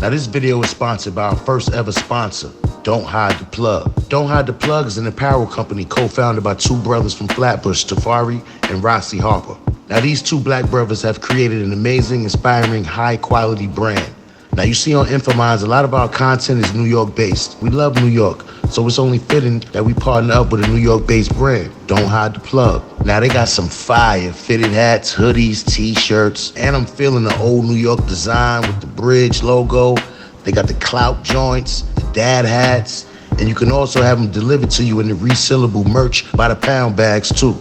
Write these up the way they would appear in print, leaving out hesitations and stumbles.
Now this video is sponsored by our first ever sponsor, Don't Hide the Plug. Don't Hide the Plug is an apparel company co-founded by two brothers from Flatbush, Tafari and Rossi Harper. Now these two black brothers have created an amazing, inspiring, high-quality brand. Now you see on Infomines, a lot of our content is New York based. We love New York, so it's only fitting that we partner up with a New York based brand. Don't Hide the Plug. Now they got some fire fitted hats, hoodies, t-shirts, and I'm feeling the old New York design with the bridge logo. They got the clout joints, the dad hats, and you can also have them delivered to you in the resealable merch by the pound bags too.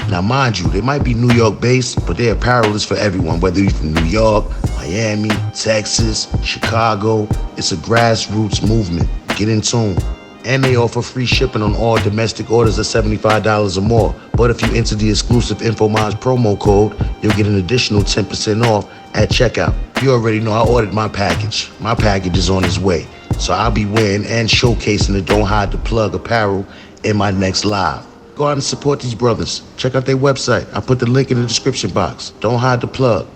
Now, mind you, they might be New York based, but their apparel is for everyone, whether you're from New York, Miami, Texas, Chicago. It's a grassroots movement. Get in tune. And they offer free shipping on all domestic orders of $75 or more. But if you enter the exclusive Infomines promo code, you'll get an additional 10% off at checkout. You already know I ordered my package. My package is on its way. So I'll be wearing and showcasing the Don't Hide the Plug apparel in my next live. Go out and support these brothers. Check out their website. I put the link in the description box. Don't Hide the Plug.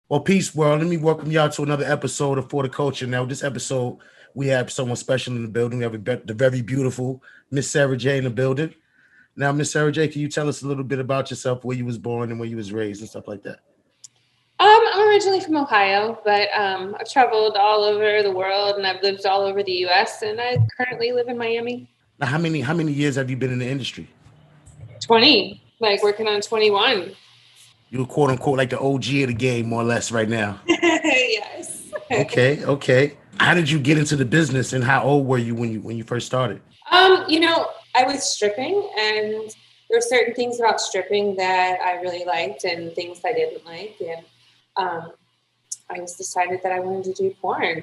Well, peace, world. Let me welcome y'all to another episode of For the Culture. Now, this episode, we have someone special in the building. We have the very beautiful Miss Sara Jay in the building. Now, Miss Sara Jay, can you tell us a little bit about yourself, where you was born and where you was raised and stuff like that? I'm originally from Ohio, but I've traveled all over the world and I've lived all over the U.S. and I currently live in Miami. Now, how many years have you been in the industry? 20, like working on 21. You're quote unquote like the OG of the game, more or less, right now. Yes. Okay. How did you get into the business, and how old were you when you first started? I was stripping, and there were certain things about stripping that I really liked, and things I didn't like, and I just decided that I wanted to do porn.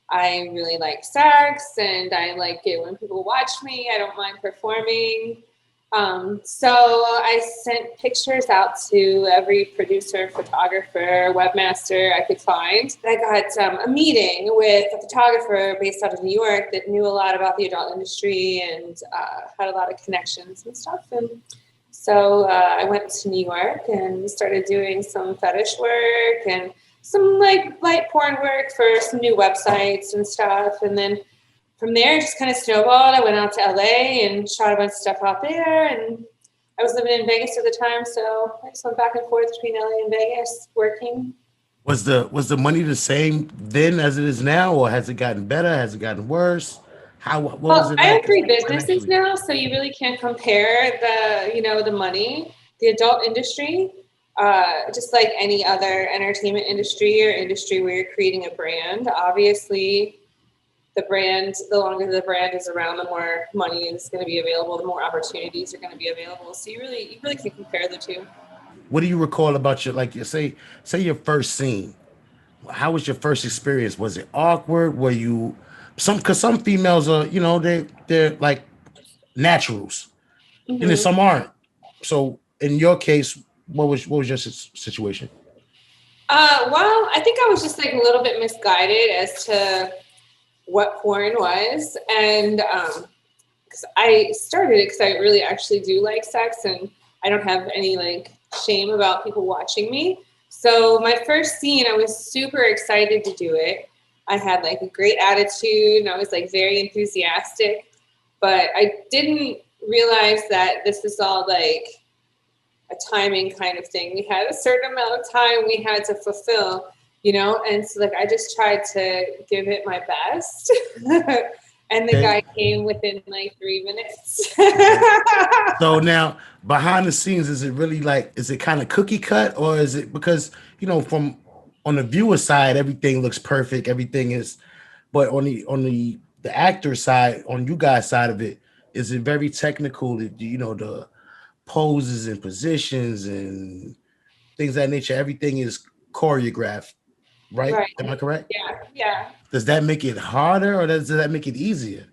I really like sex, and I like it when people watch me. I don't mind performing. So I sent pictures out to every producer, photographer, webmaster I could find. I got a meeting with a photographer based out of New York that knew a lot about the adult industry and had a lot of connections and stuff. And so I went to New York and started doing some fetish work and some like light porn work for some new websites and stuff. And then from there, it just kind of snowballed. I went out to LA and shot a bunch of stuff out there. And I was living in Vegas at the time, so I just went back and forth between LA and Vegas working. Was the money the same then as it is now, or has it gotten better? Has it gotten worse? What was it? I have 3 businesses now, so you really can't compare the money. The adult industry, just like any other entertainment industry or industry where you're creating a brand, obviously the longer the brand is around, the more money is going to be available, the more opportunities are going to be available. So you really can compare the two. What do you recall about say your first scene? How was your first experience? Was it awkward? Were you because some females are, they're like naturals, and then some aren't. So in your case, what was your situation? Well, I think I was just like a little bit misguided as to what porn was, and because I started it because I really actually do like sex, and I don't have any like shame about people watching me. So my first scene, I was super excited to do it. I had like a great attitude and I was like very enthusiastic, but I didn't realize that this is all like a timing kind of thing. We had a certain amount of time we had to fulfill, and so like I just tried to give it my best. And the guy came within like 3 minutes. So now behind the scenes, is it really is it kind of cookie cut, or is it because, from on the viewer side, everything looks perfect, everything is, but on the actor side, on you guys' side of it, is it very technical, the poses and positions and things of that nature, everything is choreographed, right? Am I correct? Yeah. Does that make it harder, or does that make it easier?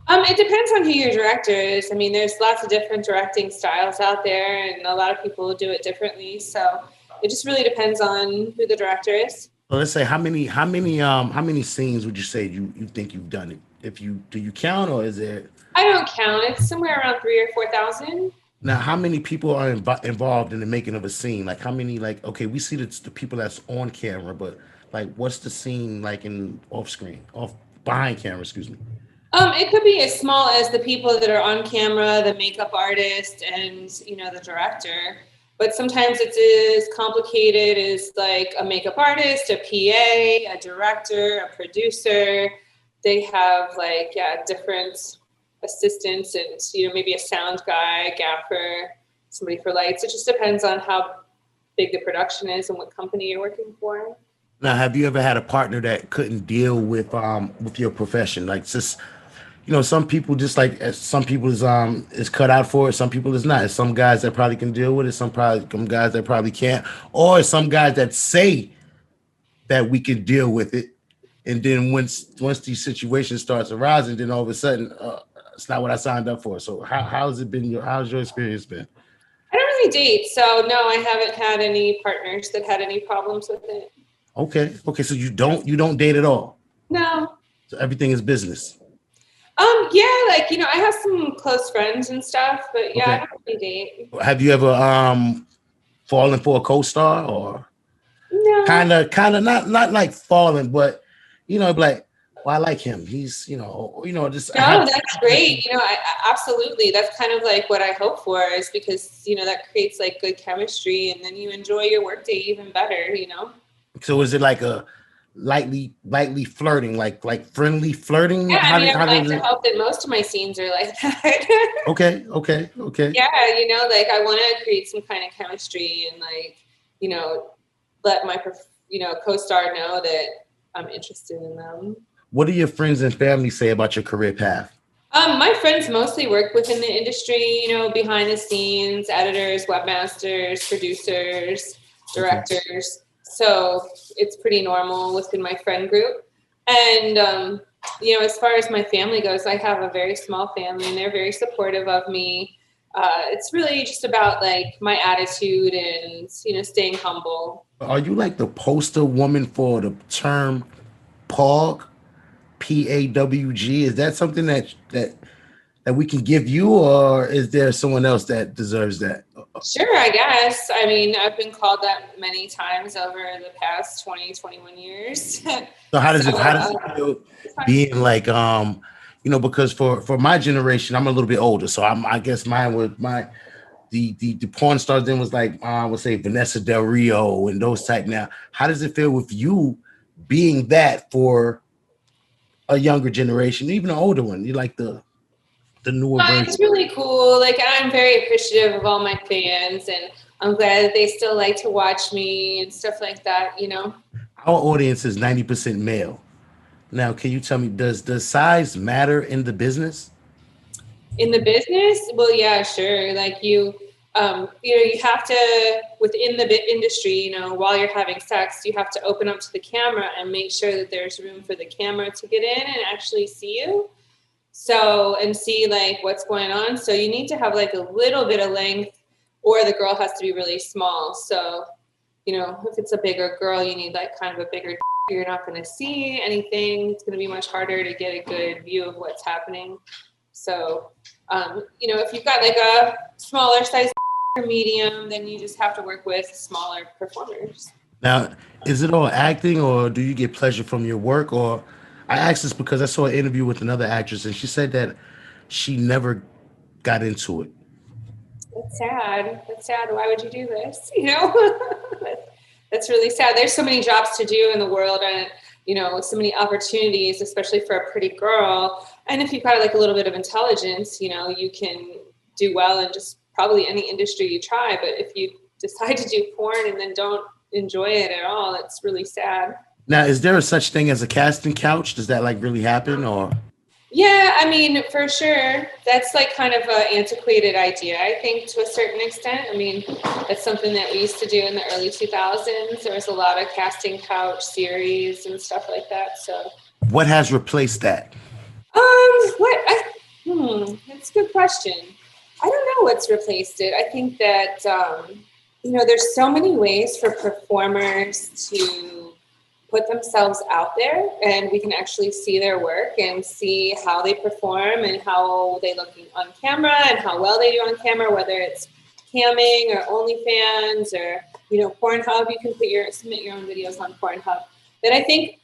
It depends on who your director is. I mean, there's lots of different directing styles out there, and a lot of people do it differently. So it just really depends on who the director is. So let's say how many scenes would you say you think you've done it? Do you count, or is it? I don't count. It's somewhere around 3,000 or 4,000. Now, how many people are involved in the making of a scene? Like, how many? Like, okay, we see the people that's on camera, but like, what's the scene like in off screen, off behind camera? Excuse me. It could be as small as the people that are on camera, the makeup artist, and the director. But sometimes it's as complicated as like a makeup artist, a PA, a director, a producer. They have like different assistants, and maybe a sound guy, a gaffer, somebody for lights. It just depends on how big the production is and what company you're working for. Now, have you ever had a partner that couldn't deal with your profession? Like, just some people just like some people is cut out for it. Some people is not. Some guys that probably can deal with it. Some guys that probably can't. Or some guys that say that we can deal with it, and then once these situations starts arising, then all of a sudden it's not what I signed up for. So how's it been? How's your experience been? I don't really date, so no, I haven't had any partners that had any problems with it. Okay. So you don't date at all. No. So everything is business. Yeah, like I have some close friends and stuff, but yeah, I Okay. don't really date. Have you ever fallen for a co-star or No. kind of not like falling, but like, well, I like him. He's just No, have. that's great. Absolutely. That's kind of like what I hope for is because, that creates like good chemistry and then you enjoy your workday even better. So is it like a lightly flirting, like friendly flirting? Yeah, I mean, I How would like does to it? hope that most of my scenes are like that. Okay. Yeah, like I want to create some kind of chemistry and like, you know, let my, co-star know that I'm interested in them. What do your friends and family say about your career path? My friends mostly work within the industry, behind the scenes, editors, webmasters, producers, Okay. directors. So it's pretty normal within my friend group. And, as far as my family goes, I have a very small family and they're very supportive of me. It's really just about like my attitude and, staying humble. Are you like the poster woman for the term PAWG? PAWG? Is that something that we can give you, or is there someone else that deserves that? Sure, I guess. I mean, I've been called that many times over the past 20, 21 years. So So how does it feel it's fun. being like because for my generation, I'm a little bit older, so I guess mine was the porn stars then was like I would say Vanessa Del Rio and those type. Now, how does it feel with you being that for a younger generation, even an older one? You like the newer It's version. really cool. Like, I'm very appreciative of all my fans, and I'm glad that they still like to watch me and stuff like that. Our audience is 90% male. Now, can you tell me, does size matter in the business? In the business, well, yeah, sure. Like you have to within the industry, while you're having sex, you have to open up to the camera and make sure that there's room for the camera to get in and actually see you. So, and see like what's going on. So you need to have like a little bit of length, or the girl has to be really small. So, if it's a bigger girl, you need like kind of a bigger. You're not going to see anything. It's going to be much harder to get a good view of what's happening. So, if you've got like a smaller size or medium, then you just have to work with smaller performers. Now, is it all acting, or do you get pleasure from your work? Or I asked this because I saw an interview with another actress, and she said that she never got into it. That's sad. That's sad. Why would you do this? That's really sad. There's so many jobs to do in the world and, so many opportunities, especially for a pretty girl. And if you've got like a little bit of intelligence, you can do well in just probably any industry you try. But if you decide to do porn and then don't enjoy it at all, it's really sad. Now, is there a such thing as a casting couch? Does that like really happen, or? Yeah, I mean, for sure. That's like kind of an antiquated idea, I think, to a certain extent. I mean, that's something that we used to do in the early 2000s. There was a lot of casting couch series and stuff like that. So, What has replaced that? That's a good question. I don't know what's replaced it. I think that, there's so many ways for performers to put themselves out there and we can actually see their work and see how they perform and how they look on camera and how well they do on camera, whether it's camming or OnlyFans or, Pornhub. You can submit your own videos on Pornhub. Then I think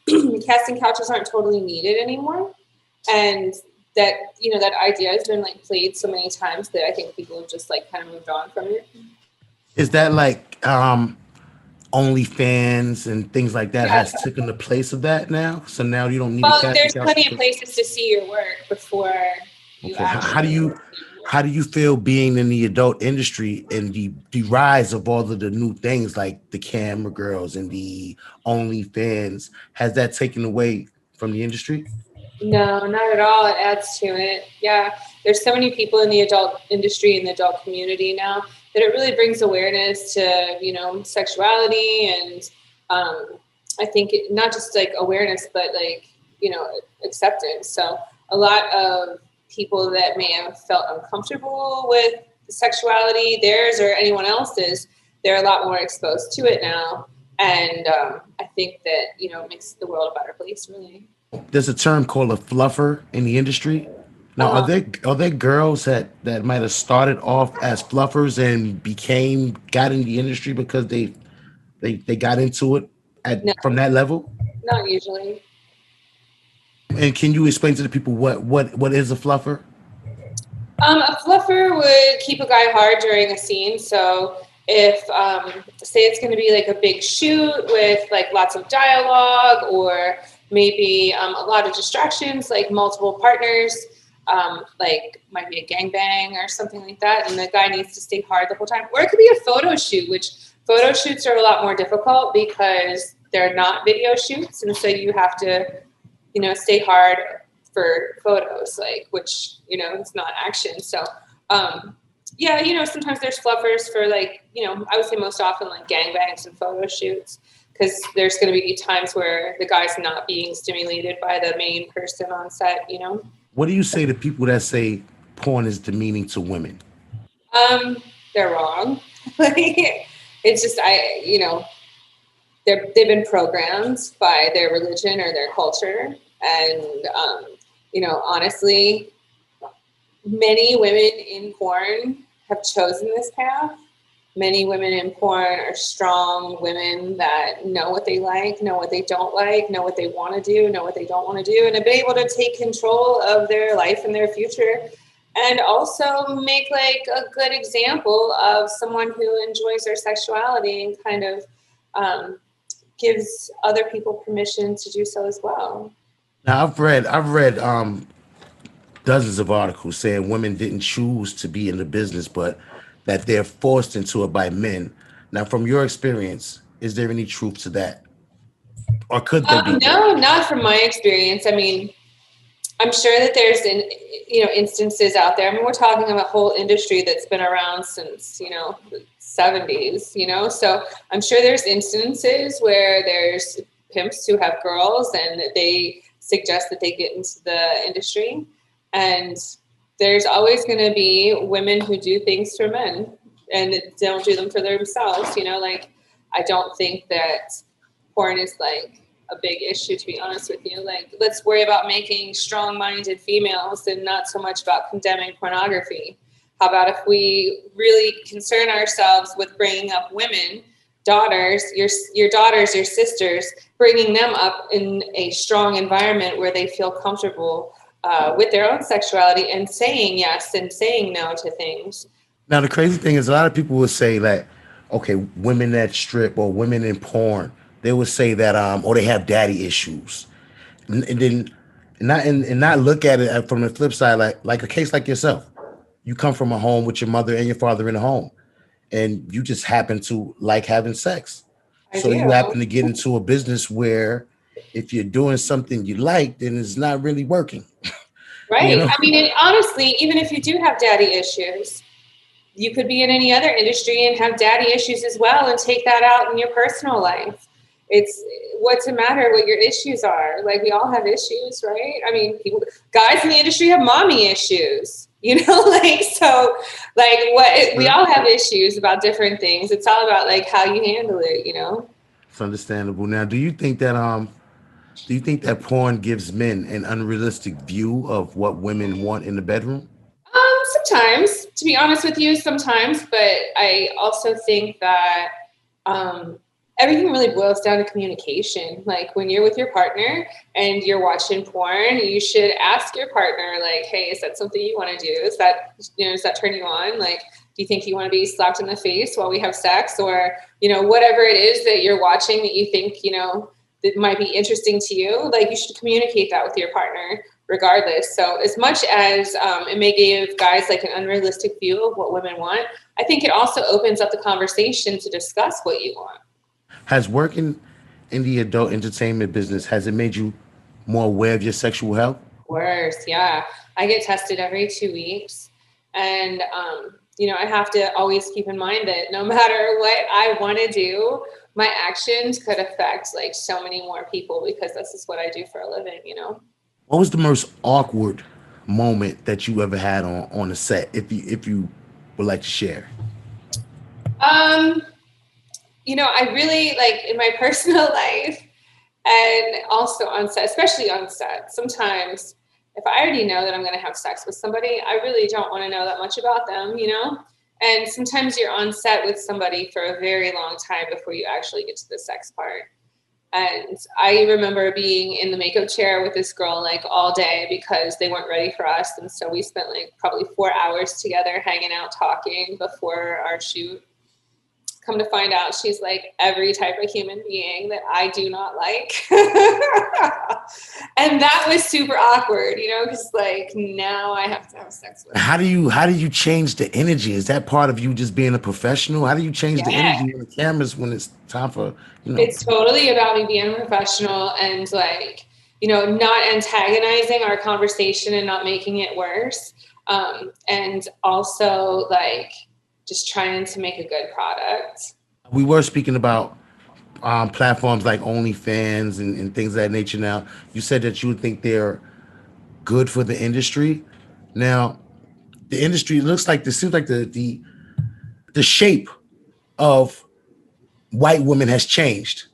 casting couches aren't totally needed anymore. And that, that idea has been like played so many times that I think people have just like kind of moved on from it. Is that like OnlyFans and things like that has taken the place of that now? So now you don't need a casting there's couch? plenty of places to see your work before you actually. How do you feel being in the adult industry and the rise of all of the new things like the camera girls and the OnlyFans? Has that taken away from the industry? No, not at all. It adds to it. Yeah, there's so many people in the adult industry and the adult community now that it really brings awareness to, sexuality and I think not just like awareness, but like, acceptance. So a lot of people that may have felt uncomfortable with sexuality, theirs or anyone else's, they're a lot more exposed to it now. And I think that, it makes the world a better place, really. There's a term called a fluffer in the industry. Now, are there girls that might have started off as fluffers and got in the industry because they got into it from that level? Not usually. And can you explain to the people what is a fluffer? A fluffer would keep a guy hard during a scene. So if say it's going to be like a big shoot with like lots of dialogue or maybe a lot of distractions, like multiple partners, like might be a gangbang or something like that, and the guy needs to stay hard the whole time. Or it could be a photo shoot, which photo shoots are a lot more difficult because they're not video shoots, and so you have to, stay hard for photos, like which it's not action. So sometimes there's fluffers for like I would say most often like gangbangs and photo shoots. Because there's going to be times where the guy's not being stimulated by the main person on set, What do you say to people that say porn is demeaning to women? They're wrong. It's just, they've been programmed by their religion or their culture. And, honestly, many women in porn have chosen this path. Many women in porn are strong women that know what they like, know what they don't like, know what they want to do, know what they don't want to do, and have been able to take control of their life and their future. And also make like a good example of someone who enjoys their sexuality and kind of gives other people permission to do so as well. Now I've read dozens of articles saying women didn't choose to be in the business, but that they're forced into it by men. Now, from your experience, is there any truth to that? Or could there be? No, not from my experience. I mean, I'm sure that there's instances out there. I mean, we're talking about a whole industry that's been around since, the 70s, so I'm sure there's instances where there's pimps who have girls and they suggest that they get into the industry. And there's always going to be women who do things for men and don't do them for themselves. Like, I don't think that porn is like a big issue, to be honest with you. Like, let's worry about making strong-minded females and not so much about condemning pornography. How about if we really concern ourselves with bringing up women, daughters, your daughters, your sisters, bringing them up in a strong environment where they feel comfortable with their own sexuality and saying yes and saying no to things. Now, the crazy thing is a lot of people will say like, okay, women that strip or women in porn, they would say that, or they have daddy issues. And then not look at it from the flip side, like a case like yourself. You come from a home with your mother and your father in a home, and you just happen to like having sex. So you happen to get into a business where if you're doing something you like, then it's not really working. Right. I mean, honestly, even if you do have daddy issues, you could be in any other industry and have daddy issues as well and take that out in your personal life. It's what's the matter what your issues are. Like, we all have issues, right? I mean, guys in the industry have mommy issues, we all have issues about different things. It's all about like how you handle it, It's understandable. Now, do you think that porn gives men an unrealistic view of what women want in the bedroom? Sometimes, to be honest with you, sometimes, but I also think that um, everything really boils down to communication. Like when you're with your partner and you're watching porn, you should ask your partner, like, "Hey, is that something you want to do? Is that does that turn you on? Like, do you think you want to be slapped in the face while we have sex, or whatever it is that you're watching that you think that might be interesting to you? Like, you should communicate that with your partner." Regardless. So as much as it may give guys like an unrealistic view of what women want, I think it also opens up the conversation to discuss what you want. Has working in the adult entertainment business has it made you more aware of your sexual health? Worse, yeah. I get tested every 2 weeks. And, I have to always keep in mind that no matter what I want to do, my actions could affect like so many more people because this is what I do for a living. What was the most awkward moment that you ever had on the set, if you would like to share? Um, I really like in my personal life and also on set, especially on set. Sometimes if I already know that I'm going to have sex with somebody, I really don't want to know that much about them. And sometimes you're on set with somebody for a very long time before you actually get to the sex part. And I remember being in the makeup chair with this girl like all day because they weren't ready for us. And so we spent like probably 4 hours together hanging out, talking before our shoot. Come to find out, she's like every type of human being that I do not like. And that was super awkward, because like now I have to have sex with her. How do you change the energy? Is that part of you just being a professional? How do you change the Yeah. energy on the cameras when it's time for It's totally about me being a professional and like, not antagonizing our conversation and not making it worse. And also like just trying to make a good product. we were speaking about platforms like OnlyFans and things of that nature. Now, you said that you would think they're good for the industry. Now, the industry looks like this seems like the shape of white women has changed.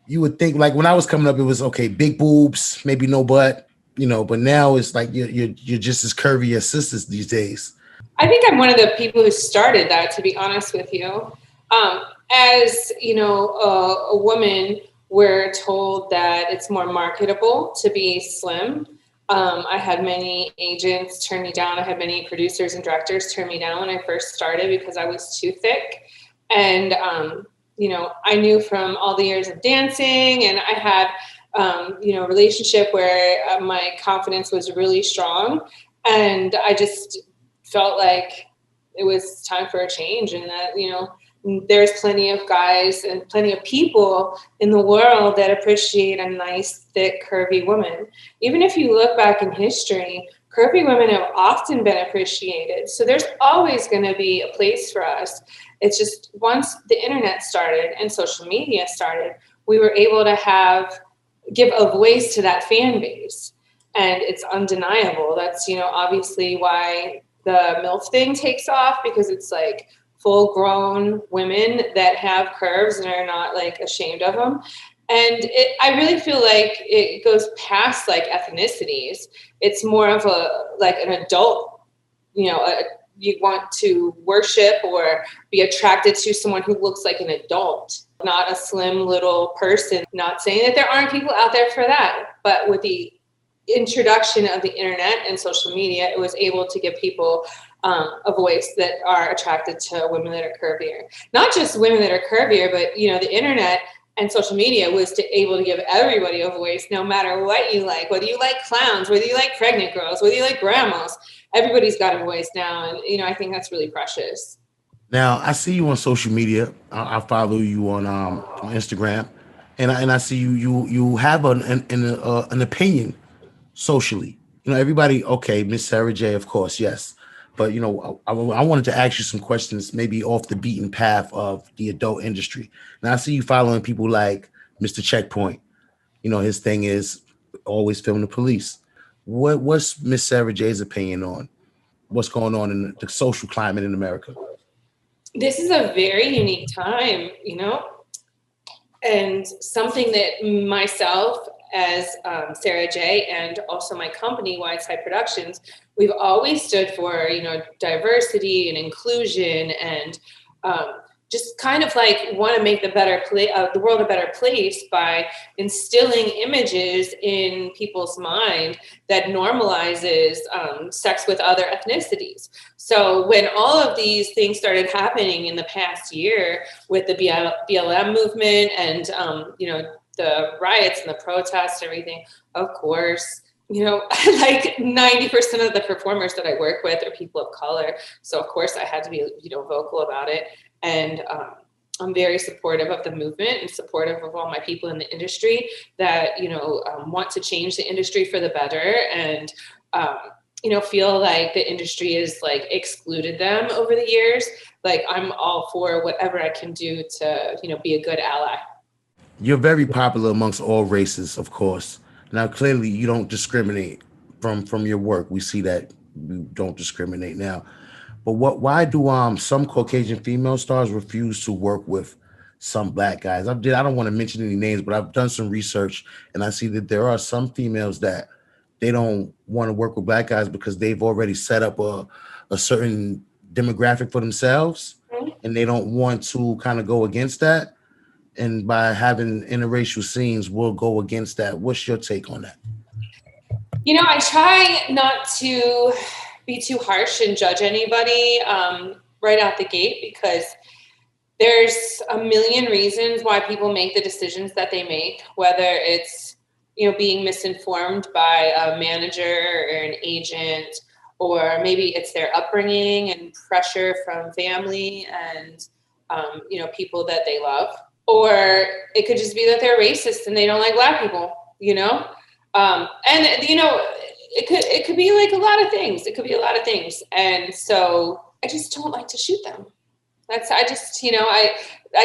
You would think like when I was coming up, it was okay, big boobs, maybe no butt, but now it's like you're just as curvy as sisters these days. I think I'm one of the people who started that, to be honest with you. Um, as a woman, we're told that it's more marketable to be slim. I had many agents turn me down. I had many producers and directors turn me down when I first started because I was too thick. And, I knew from all the years of dancing, and I had, a relationship where my confidence was really strong. And I just felt like it was time for a change, and that there's plenty of guys and plenty of people in the world that appreciate a nice thick curvy woman. Even if you look back in history, curvy women have often been appreciated, so there's always going to be a place for us. It's just once the internet started and social media started, we were able to give a voice to that fan base, and it's undeniable. That's obviously why the MILF thing takes off, because it's like full grown women that have curves and are not like ashamed of them. And I really feel like it goes past like ethnicities. It's more of like an adult, you want to worship or be attracted to someone who looks like an adult, not a slim little person. Not saying that there aren't people out there for that, but with the introduction of the internet and social media, it was able to give people a voice that are attracted to women that are curvier. Not just women that are curvier, but the internet and social media was able to give everybody a voice, no matter what you like, whether you like clowns, whether you like pregnant girls, whether you like grandmas. Everybody's got a voice now, and I think that's really precious. Now I see you on social media. I follow you on Instagram, and I see you have an opinion socially. Everybody. Okay, Miss Sara Jay, of course, yes. But I wanted to ask you some questions, maybe off the beaten path of the adult industry. Now I see you following people like Mr. Checkpoint. His thing is always film the police. What's Miss Sara Jay's opinion on what's going on in the social climate in America? This is a very unique time, And something that myself as Sara Jay and also my company, Wideside Productions, we've always stood for, diversity and inclusion and just kind of like want to make the world a better place by instilling images in people's mind that normalizes sex with other ethnicities. So when all of these things started happening in the past year with the BLM movement and, the riots and the protests and everything, of course, like 90% of the performers that I work with are people of color. So of course I had to be, vocal about it. And I'm very supportive of the movement and supportive of all my people in the industry that, want to change the industry for the better and, feel like the industry is like excluded them over the years. Like I'm all for whatever I can do to, be a good ally. You're very popular amongst all races, of course. Now, clearly, you don't discriminate from your work. We see that you don't discriminate now. But why do some Caucasian female stars refuse to work with some black guys? I don't want to mention any names, but I've done some research and I see that there are some females that they don't want to work with black guys because they've already set up a certain demographic for themselves and they don't want to kind of go against that. And by having interracial scenes, we'll go against that. What's your take on that? I try not to be too harsh and judge anybody right out the gate because there's a million reasons why people make the decisions that they make, whether it's, being misinformed by a manager or an agent, or maybe it's their upbringing and pressure from family and, people that they love. Or it could just be that they're racist and they don't like black people, it could be like a lot of things. It could be a lot of things. And so I just don't like to shoot them. I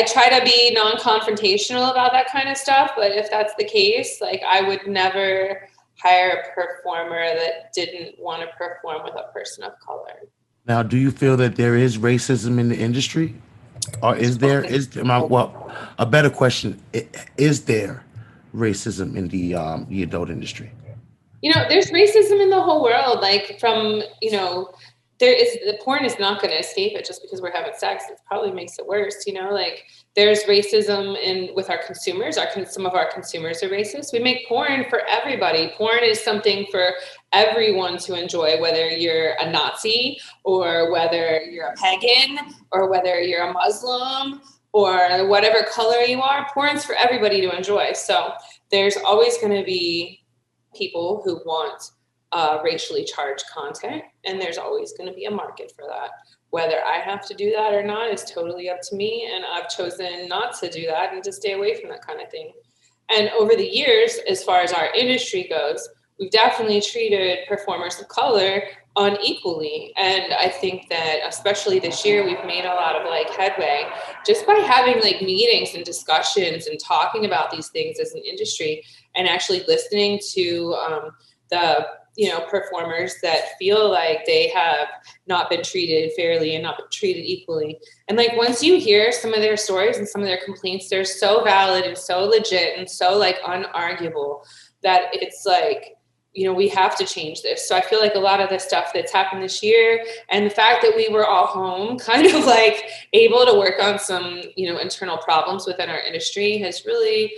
try to be non-confrontational about that kind of stuff. But if that's the case, like I would never hire a performer that didn't want to perform with a person of color. Now, do you feel that there is racism in the industry? Or a better question, is there racism in the adult industry? There's racism in the whole world, like from, the porn is not going to escape it just because we're having sex. It probably makes it worse, like there's racism with our consumers. Some of our consumers are racist. We make porn for everybody. Porn is something for everyone to enjoy, whether you're a Nazi or whether you're a pagan or whether you're a Muslim or whatever color you are. Porn's for everybody to enjoy. So there's always going to be people who want racially charged content, and there's always going to be a market for that. Whether I have to do that or not is totally up to me, and I've chosen not to do that and to stay away from that kind of thing. And over the years, as far as our industry goes, we've definitely treated performers of color unequally. And I think that especially this year, we've made a lot of like headway just by having like meetings and discussions and talking about these things as an industry and actually listening to the performers that feel like they have not been treated fairly and not been treated equally. And like once you hear some of their stories and some of their complaints, they're so valid and so legit and so like unarguable that it's like, we have to change this. So I feel like a lot of the stuff that's happened this year and the fact that we were all home kind of like able to work on some, internal problems within our industry has really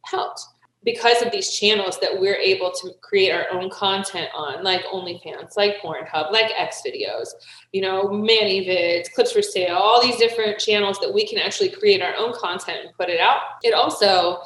helped. Because of these channels that we're able to create our own content on, like OnlyFans, like Pornhub, like Xvideos, ManyVids, Clips for Sale, all these different channels that we can actually create our own content and put it out. It also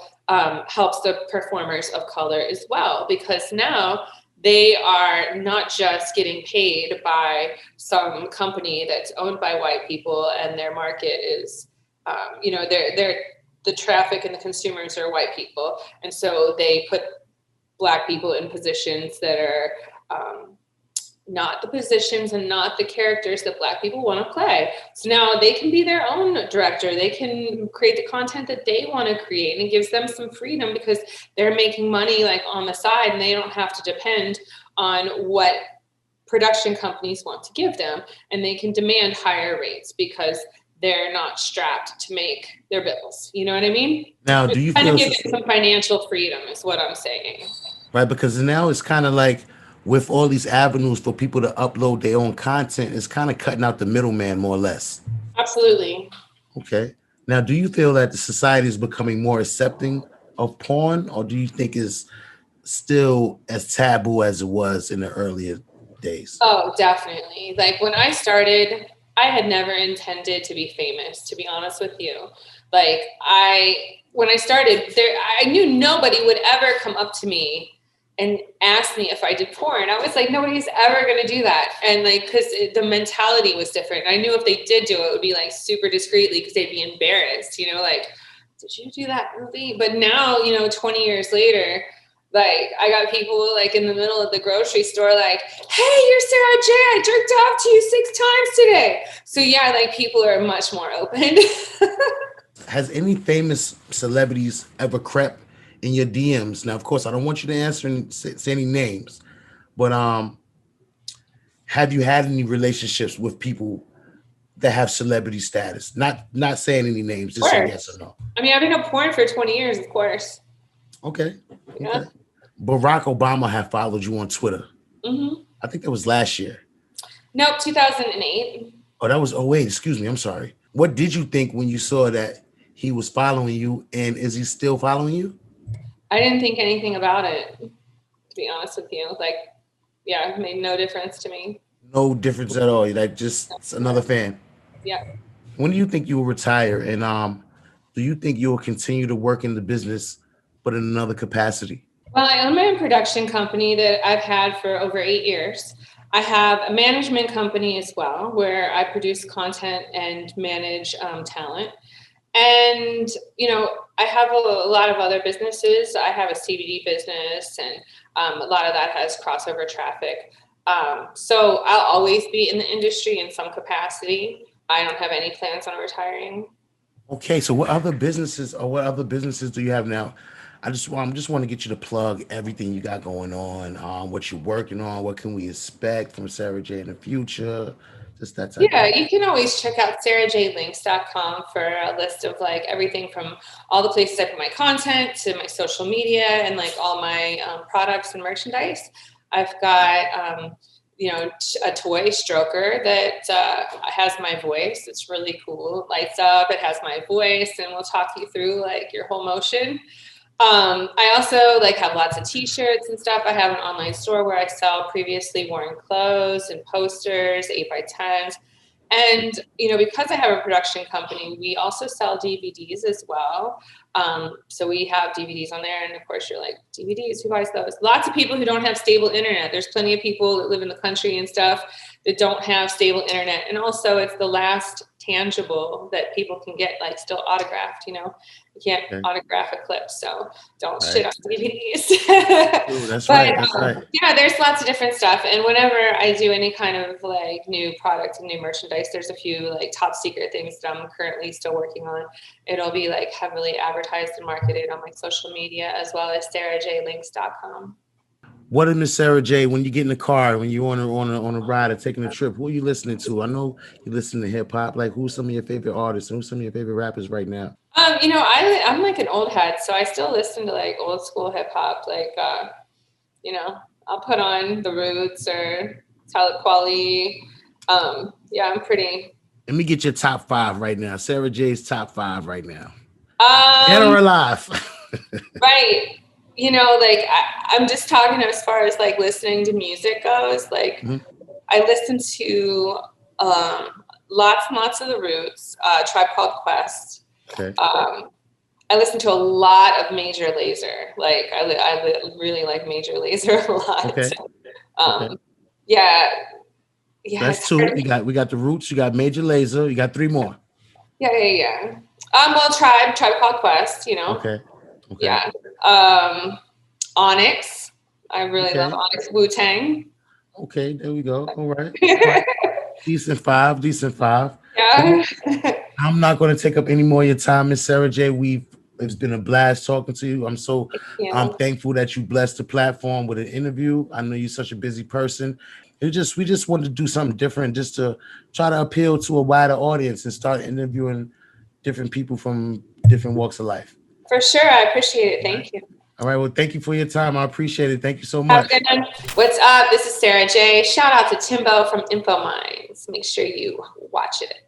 helps the performers of color as well, because now they are not just getting paid by some company that's owned by white people and their market is, they're the traffic and the consumers are white people. And so they put Black people in positions that are not the positions and not the characters that Black people want to play. So now they can be their own director. They can create the content that they want to create, and it gives them some freedom because they're making money like on the side and they don't have to depend on what production companies want to give them, and they can demand higher rates because they're not strapped to make their bills. You know what I mean? Now, do It's you kind of feel giving some financial freedom is what I'm saying. right? Because now it's kind of like with all these avenues for people to upload their own content, it's kind of cutting out the middleman more or less. Absolutely. Okay. Now, do you feel that the society is becoming more accepting of porn, or do you think it's still as taboo as it was in the earlier days? Oh, definitely. Like when I started, I had never intended to be famous, to be honest with you. Like when I started there, I knew nobody would ever come up to me and ask me if I did porn. I was like, nobody's ever going to do that. And like, cause the mentality was different. I knew if they did do it, it would be like super discreetly because they'd be embarrassed, like, did you do that movie? But now, 20 years later, like I got people like in the middle of the grocery store, like, hey, you're Sara Jay. I jerked off to you 6 times today. So yeah, like people are much more open. Has any famous celebrities ever crept in your DMs? Now, of course, I don't want you to answer and say any names, but have you had any relationships with people that have celebrity status? Not saying any names, just say yes or no. I mean, I've been a porn for 20 years, of course. Okay. Yeah. Barack Obama had followed you on Twitter. Mm-hmm. I think that was last year. Nope, 2008. Oh, that was 08. Excuse me. I'm sorry. What did you think when you saw that he was following you, and is he still following you? I didn't think anything about it, to be honest with you. Like, yeah, it made no difference to me. No difference at all. Like just another fan. Yeah. When do you think you will retire? And do you think you will continue to work in the business, but in another capacity? Well, I own my own production company that I've had for over 8 years. I have a management company as well, where I produce content and manage talent. And, I have a lot of other businesses. I have a CBD business, and a lot of that has crossover traffic. So I'll always be in the industry in some capacity. I don't have any plans on retiring. Okay, so what other businesses do you have now? I just want to get you to plug everything you got going on, what you're working on, what can we expect from Sara Jay in the future, just that type Yeah, of thing. you can always check out sarajlinks.com for a list of like everything from all the places I put my content to my social media and like all my products and merchandise. I've got, a toy stroker that has my voice. It's really cool. It lights up. It has my voice, and we'll talk you through like your whole motion. I also like have lots of t-shirts and stuff. I have an online store where I sell previously worn clothes and posters, 8x10s. And, because I have a production company, we also sell DVDs as well. So we have DVDs on there. And of course you're like, DVDs, who buys those? Lots of people who don't have stable internet. There's plenty of people that live in the country and stuff that don't have stable internet. And also it's the last tangible that people can get like still autographed, you can't autograph a clip, so don't shit on DVDs. Ooh, that's But right. That's right. yeah, there's lots of different stuff. And whenever I do any kind of like new product and new merchandise, there's a few like top secret things that I'm currently still working on. It'll be like heavily advertised and marketed on my social media as well as sarajlinks.com. What is Miss Sara Jay when you get in the car, when you're on a ride or taking a trip? Who are you listening to? I know you listen to hip hop. Like, who's some of your favorite artists and who's some of your favorite rappers right now? I'm like an old head, so I still listen to like old school hip hop. Like, I'll put on The Roots or Talib Kweli. Yeah, I'm pretty. Let me get your top 5 right now. Sara Jay's top 5 right now. Dead or alive? Right. Like I'm just talking as far as like listening to music goes. Like I listen to lots and lots of The Roots, Tribe Called Quest. Okay. I listen to a lot of Major Lazer. Like I really like Major Lazer a lot. Okay. Yeah. That's 2. We got The Roots. You got Major Lazer. You got 3 more. Yeah. Well, Tribe Called Quest. Okay. Yeah. Onyx. I really love Onyx. Wu-Tang. Okay, there we go. All right. Decent five. Yeah. I'm not going to take up any more of your time, Miss Sara Jay. It's been a blast talking to you. I'm thankful that you blessed the platform with an interview. I know you're such a busy person. we just wanted to do something different, just to try to appeal to a wider audience and start interviewing different people from different walks of life. For sure. I appreciate it. Thank you. All right. Well, thank you for your time. I appreciate it. Thank you so Have much. a good one. What's up? This is Sara Jay. Shout out to Timbo from Info Minds. Make sure you watch it.